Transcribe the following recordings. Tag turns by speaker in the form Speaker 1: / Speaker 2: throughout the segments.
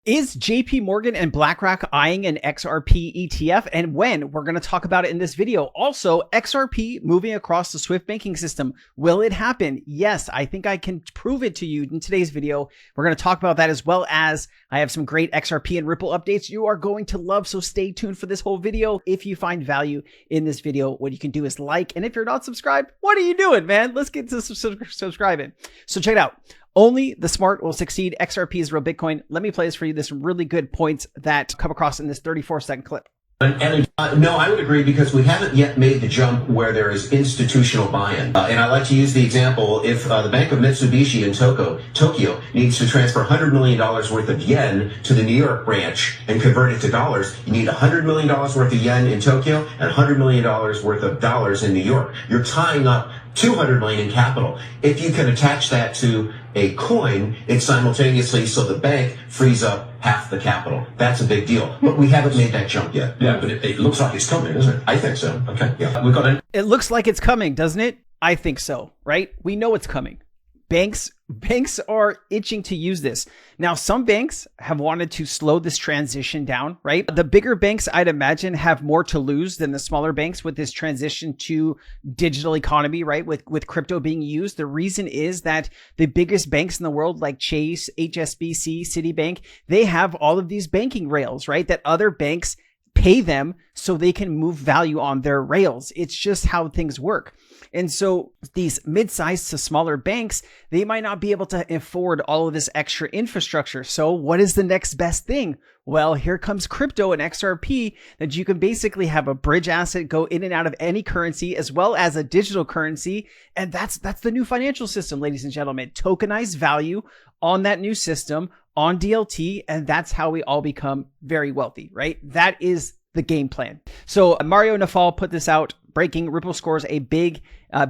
Speaker 1: Is JP Morgan and BlackRock eyeing an XRP ETF, and when? We're going to talk about it in this video. Also, XRP moving across the SWIFT banking system. Will it happen? Yes, I think I can prove it to you in today's video. We're going to talk about that, as well as I have some great XRP and Ripple updates you are going to love, so stay tuned for this whole video. If you find value in this video, what you can do is like, and if you're not subscribed, what are you doing, man? Let's get to subscribing. So check it out. Only the smart will succeed. XRP is real Bitcoin. Let me play this for you. There's some really good points that come across in this 34-second clip.
Speaker 2: No, I would agree, because we haven't yet made the jump where there is institutional buy-in. And I like to use the example, if the Bank of Mitsubishi in Tokyo needs to transfer $100 million worth of yen to the New York branch and convert it to dollars, you need $100 million worth of yen in Tokyo and $100 million worth of dollars in New York. You're tying up $200 million in capital. If you can attach that to a coin, it's simultaneously, so the bank frees up half the capital. That's a big deal. But we haven't made that jump yet.
Speaker 3: Yeah, but it looks like it's coming, doesn't it?
Speaker 2: I think so.
Speaker 3: Okay. Yeah. We've got it.
Speaker 1: It looks like it's coming, doesn't it? I think so, right? We know it's coming. Banks are itching to use this. Now, some banks have wanted to slow this transition down, right? The bigger banks, I'd imagine, have more to lose than the smaller banks with this transition to digital economy, right? With crypto being used. The reason is that the biggest banks in the world, like Chase, HSBC, Citibank, they have all of these banking rails, right? That other banks pay them so they can move value on their rails. It's just how things work. And so these mid-sized to smaller banks, they might not be able to afford all of this extra infrastructure. So what is the next best thing? Well, here comes crypto and XRP, that you can basically have a bridge asset go in and out of any currency, as well as a digital currency. And that's the new financial system, ladies and gentlemen. Tokenized value on that new system, on DLT, and that's how we all become very wealthy, right? That is the game plan. So Mario Nafal put this out. Breaking: Ripple scores a big in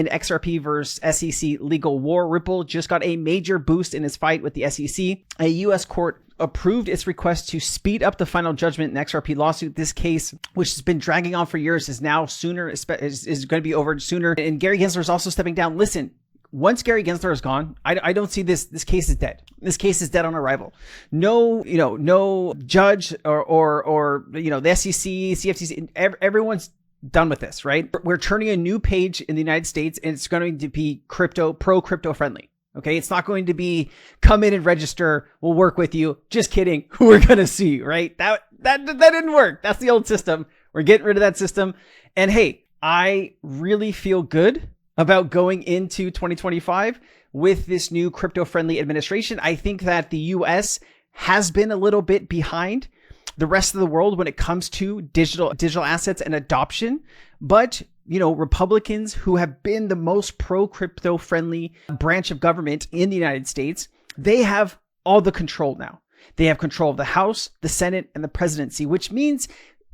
Speaker 1: XRP versus SEC legal war. Ripple just got a major boost in its fight with the SEC. A U.S. court approved its request to speed up the final judgment in the XRP lawsuit. This case, which has been dragging on for years, is now sooner, is going to be over sooner. And Gary Gensler is also stepping down. Listen, once Gary Gensler is gone, I don't see this case is dead. This case is dead on arrival. No, no judge or the SEC, CFTC, everyone's done with this, right? We're turning a new page in the United States, and it's going to be pro-crypto friendly. Okay. It's not going to be come in and register. We'll work with you. Just kidding. We're going to see, right? That didn't work. That's the old system. We're getting rid of that system. And hey, I really feel good about going into 2025 with this new crypto friendly administration. I think that the US has been a little bit behind the rest of the world when it comes to digital assets and adoption. But, Republicans, who have been the most pro-crypto friendly branch of government in the United States, they have all the control now. They have control of the House, the Senate, and the presidency, which means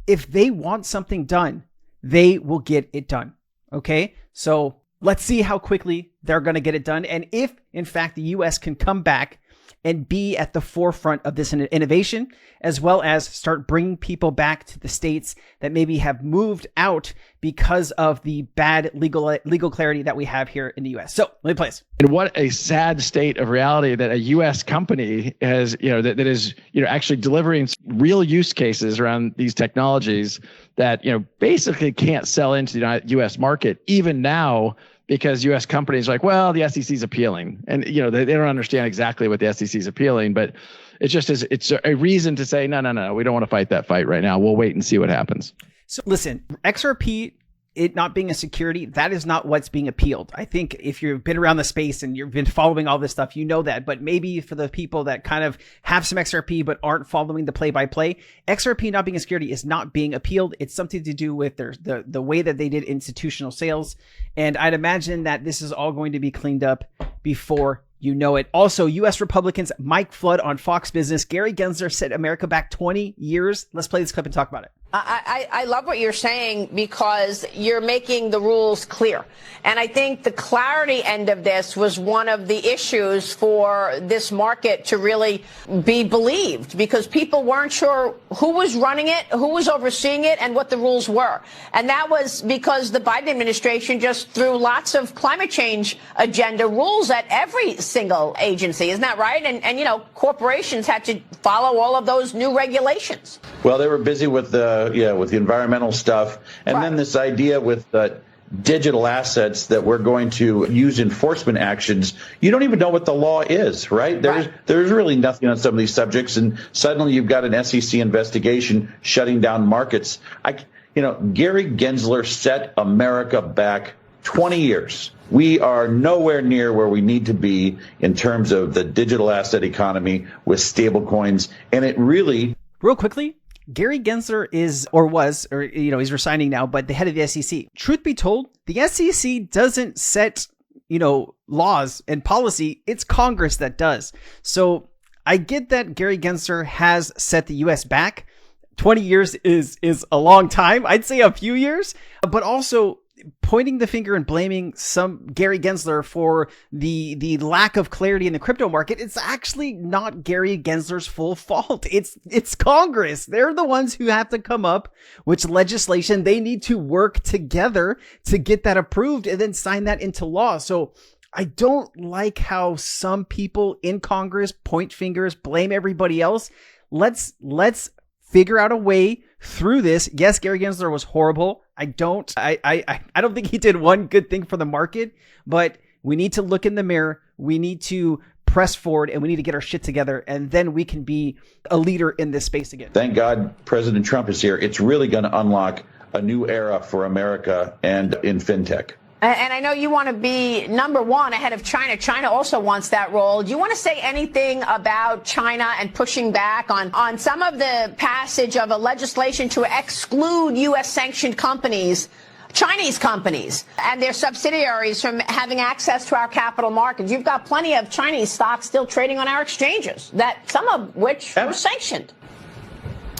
Speaker 1: if they want something done, they will get it done. Okay. So let's see how quickly they're going to get it done. And if, in fact, the US can come back and be at the forefront of this innovation, as well as start bringing people back to the states that maybe have moved out because of the bad legal clarity that we have here in the US. So let me play this.
Speaker 4: And what a sad state of reality that a U.S. company has, that is, actually delivering real use cases around these technologies that, basically can't sell into the U.S. market even now, because U.S. companies are like, well, the SEC is appealing, and they don't understand exactly what the SEC is appealing, but it's a reason to say no, we don't want to fight that fight right now. We'll wait and see what happens.
Speaker 1: So listen, XRP, it not being a security, that is not what's being appealed. I think if you've been around the space and you've been following all this stuff, you know that. But maybe for the people that kind of have some XRP but aren't following the play-by-play, XRP not being a security is not being appealed. It's something to do with the way that they did institutional sales. And I'd imagine that this is all going to be cleaned up before you know it. Also, U.S. Republicans, Mike Flood on Fox Business, Gary Gensler set America back 20 years. Let's play this clip and talk about it.
Speaker 5: I love what you're saying because you're making the rules clear. And I think the clarity end of this was one of the issues for this market to really be believed, because people weren't sure who was running it, who was overseeing it, and what the rules were. And that was because the Biden administration just threw lots of climate change agenda rules at every single agency. Isn't that right? And you know, corporations had to follow all of those new regulations.
Speaker 6: Well, they were busy with the environmental stuff, and then this idea with digital assets that we're going to use enforcement actions. You don't even know what the law is, right? There's really nothing on some of these subjects, and suddenly you've got an SEC investigation shutting down markets. Gary Gensler set America back 20 years. We are nowhere near where we need to be in terms of the digital asset economy with stable coins, and it really...
Speaker 1: Real quickly, Gary Gensler he's resigning now, but the head of the SEC. Truth be told, the SEC doesn't set, laws and policy. It's Congress that does. So I get that Gary Gensler has set the U.S. back. 20 years is a long time. I'd say a few years, but also pointing the finger and blaming some Gary Gensler for the lack of clarity in the crypto market. It's actually not Gary Gensler's full fault. It's Congress. They're the ones who have to come up with legislation. They need to work together to get that approved and then sign that into law. So I don't like how some people in Congress point fingers, blame everybody else. Let's figure out a way through this. Yes, Gary Gensler was horrible. I don't think he did one good thing for the market, but we need to look in the mirror. We need to press forward, and we need to get our shit together, and then we can be a leader in this space again.
Speaker 6: Thank God President Trump is here. It's really going to unlock a new era for America and in fintech.
Speaker 5: And I know you want to be number one ahead of China. China also wants that role. Do you want to say anything about China and pushing back on some of the passage of a legislation to exclude U.S. sanctioned companies, Chinese companies, and their subsidiaries from having access to our capital markets? You've got plenty of Chinese stocks still trading on our exchanges, that some of which were sanctioned.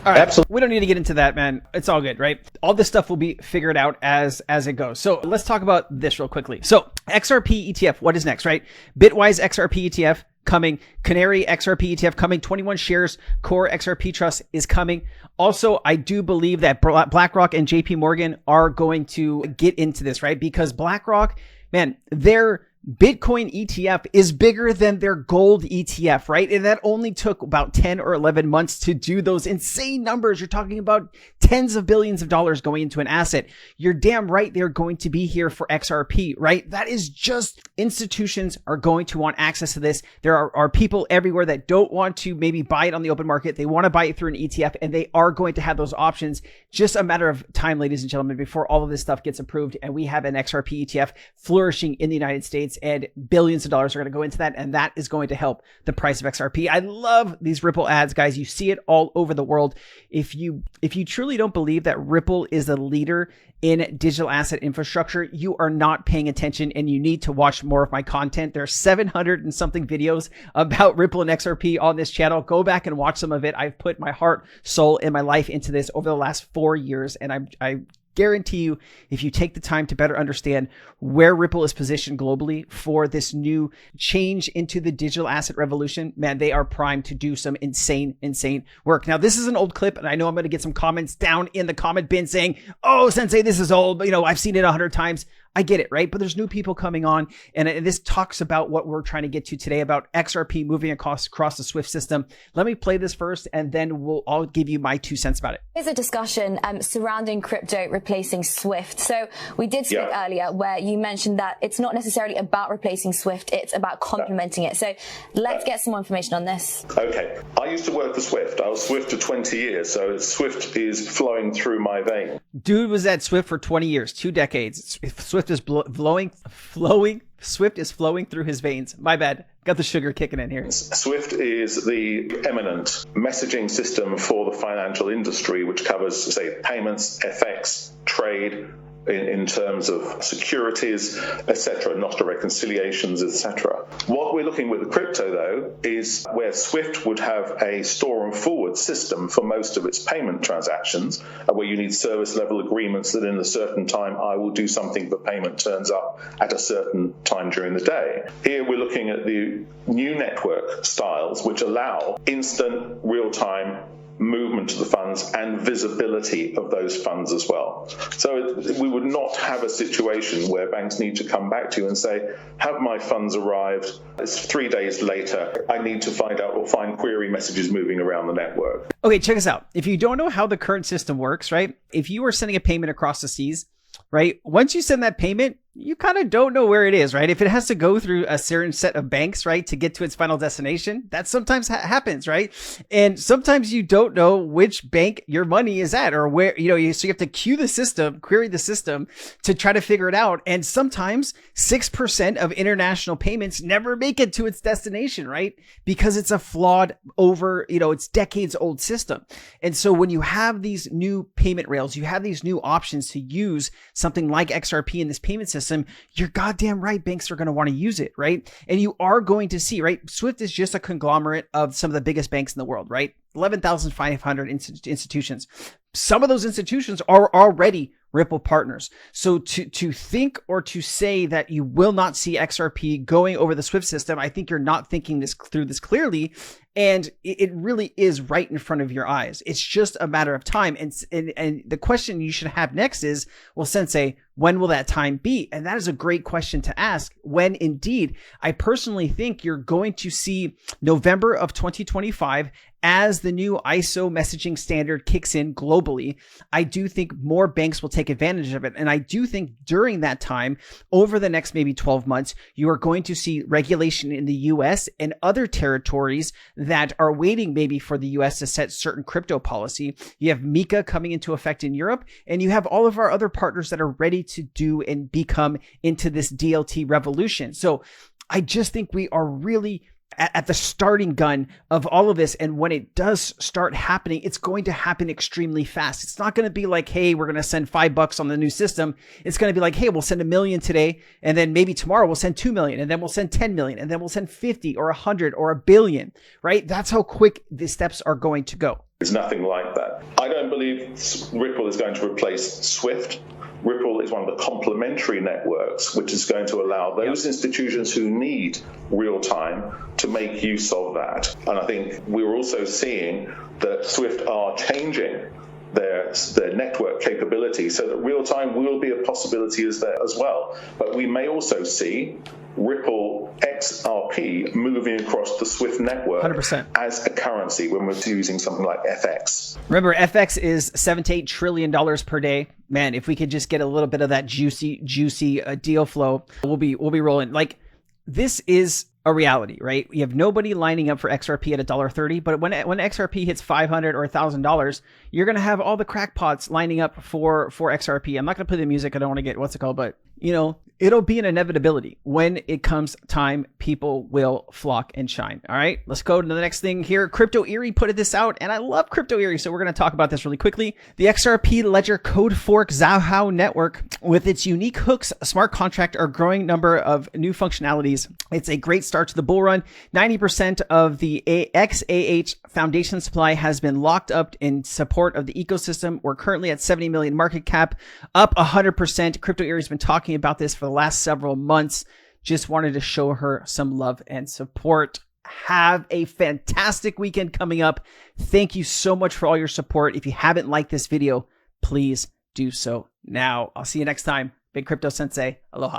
Speaker 1: All right.
Speaker 6: Absolutely.
Speaker 1: We don't need to get into that, man. It's all good, right? All this stuff will be figured out as it goes. So let's talk about this real quickly. So XRP ETF, what is next, right? Bitwise XRP ETF coming. Canary XRP ETF coming. 21 shares core XRP trust is coming. Also, I do believe that BlackRock and JP Morgan are going to get into this, right? Because BlackRock, man, their Bitcoin ETF is bigger than their gold ETF, right? And that only took about 10 or 11 months to do those insane numbers. You're talking about tens of billions of dollars going into an asset. You're damn right they're going to be here for XRP, right? That is just, institutions are going to want access to this. There are people everywhere that don't want to maybe buy it on the open market. They want to buy it through an ETF, and they are going to have those options. Just a matter of time, ladies and gentlemen, before all of this stuff gets approved and we have an XRP ETF flourishing in the United States, and billions of dollars are going to go into that, and that is going to help the price of XRP. I love these Ripple ads, guys. You see it all over the world. If you truly don't believe that Ripple is the leader in digital asset infrastructure, you are not paying attention, and you need to watch more of my content. There are 700 and something videos about Ripple and XRP on this channel. Go back and watch some of it. I've put my heart, soul, and my life into this over the last 4 years, and I guarantee you, if you take the time to better understand where Ripple is positioned globally for this new change into the digital asset revolution, man, they are primed to do some insane work. Now, this is an old clip, and I know I'm going to get some comments down in the comment bin saying, oh, Sensei, this is old, but I've seen it 100 times. I get it, right? But there's new people coming on, and this talks about what we're trying to get to today about XRP moving across the SWIFT system. Let me play this first, and then I'll give you my 2 cents about it.
Speaker 7: There's a discussion surrounding crypto replacing SWIFT. So we did speak earlier where you mentioned that it's not necessarily about replacing SWIFT, it's about complementing it. So let's get some more information on this.
Speaker 8: Okay. I used to work for SWIFT. I was SWIFT for 20 years, so SWIFT is flowing through my veins.
Speaker 1: Dude was at SWIFT for 20 years, 2 decades. SWIFT is flowing. SWIFT is flowing through his veins. My bad. Got the sugar kicking in here.
Speaker 8: SWIFT is the eminent messaging system for the financial industry, which covers, say, payments, FX, trade, in terms of securities, etc., Nostra reconciliations, etc. What we're looking with the crypto, though, is where SWIFT would have a store and forward system for most of its payment transactions, where you need service level agreements that in a certain time I will do something if the payment turns up at a certain time during the day. Here we're looking at the new network styles which allow instant, real-time movement to the funds and visibility of those funds as well. So we would not have a situation where banks need to come back to you and say, have my funds arrived? It's 3 days later. I need to find out or find query messages moving around the network.
Speaker 1: Okay, check this out. If you don't know how the current system works, right? If you are sending a payment across the seas, right? Once you send that payment, you kind of don't know where it is, right? If it has to go through a certain set of banks, right, to get to its final destination, that sometimes happens, right? And sometimes you don't know which bank your money is at or where, so you have to query the system to try to figure it out. And sometimes 6% of international payments never make it to its destination, right? Because it's a flawed it's decades old system. And so when you have these new payment rails, you have these new options to use something like XRP in this payment system, you're goddamn right banks are going to want to use it, right? And you are going to see, right? SWIFT is just a conglomerate of some of the biggest banks in the world, right? 11,500 institutions. Some of those institutions are already Ripple partners. So to think or to say that you will not see XRP going over the SWIFT system, I think you're not thinking through this clearly. And it really is right in front of your eyes. It's just a matter of time. And the question you should have next is, well, Sensei, when will that time be? And that is a great question to ask. When indeed, I personally think you're going to see November of 2025 as the new ISO messaging standard kicks in globally. I do think more banks will take advantage of it. And I do think during that time, over the next maybe 12 months, you are going to see regulation in the US and other territories that are waiting maybe for the US to set certain crypto policy. You have MiCA coming into effect in Europe, and you have all of our other partners that are ready to do and become into this DLT revolution. So I just think we are really at the starting gun of all of this. And when it does start happening, it's going to happen extremely fast. It's not going to be like, hey, we're going to send $5 on the new system. It's going to be like, hey, we'll send $1 million today. And then maybe tomorrow we'll send 2 million, and then we'll send 10 million, and then we'll send 50 or 100 or $1 billion, right? That's how quick the steps are going to go.
Speaker 8: It's nothing like that. I don't believe Ripple is going to replace SWIFT. Ripple is one of the complementary networks, which is going to allow those institutions who need real time to make use of that. And I think we're also seeing that SWIFT are changing their network capability so that real time will be a possibility as well. But we may also see Ripple XRP moving across the SWIFT network
Speaker 1: 100%.
Speaker 8: as a currency when we're using something like FX.
Speaker 1: Remember, FX is $7 to $8 trillion per day. Man, if we could just get a little bit of that juicy deal flow, we'll be rolling. Like, this is a reality, right? You have nobody lining up for XRP at $1.30, but when XRP hits $500 or $1,000, you're going to have all the crackpots lining up for XRP. I'm not going to play the music. I don't want to get what's it called, but it'll be an inevitability. When it comes time, people will flock and shine. All right, let's go to the next thing here. Crypto Eerie put this out, and I love Crypto Eerie, so we're going to talk about this really quickly. The XRP Ledger Code Fork Zahao network, with its unique hooks, smart contract, or growing number of new functionalities. It's a great start to the bull run. 90% of the XAH foundation supply has been locked up in support of the ecosystem. We're currently at 70 million market cap, up 100%. Crypto Eerie has been talking about this for the last several months. Just wanted to show her some love and support. Have a fantastic weekend coming up. Thank you so much for all your support. If you haven't liked this video, please do so now. I'll see you next time. Big Crypto Sensei. Aloha.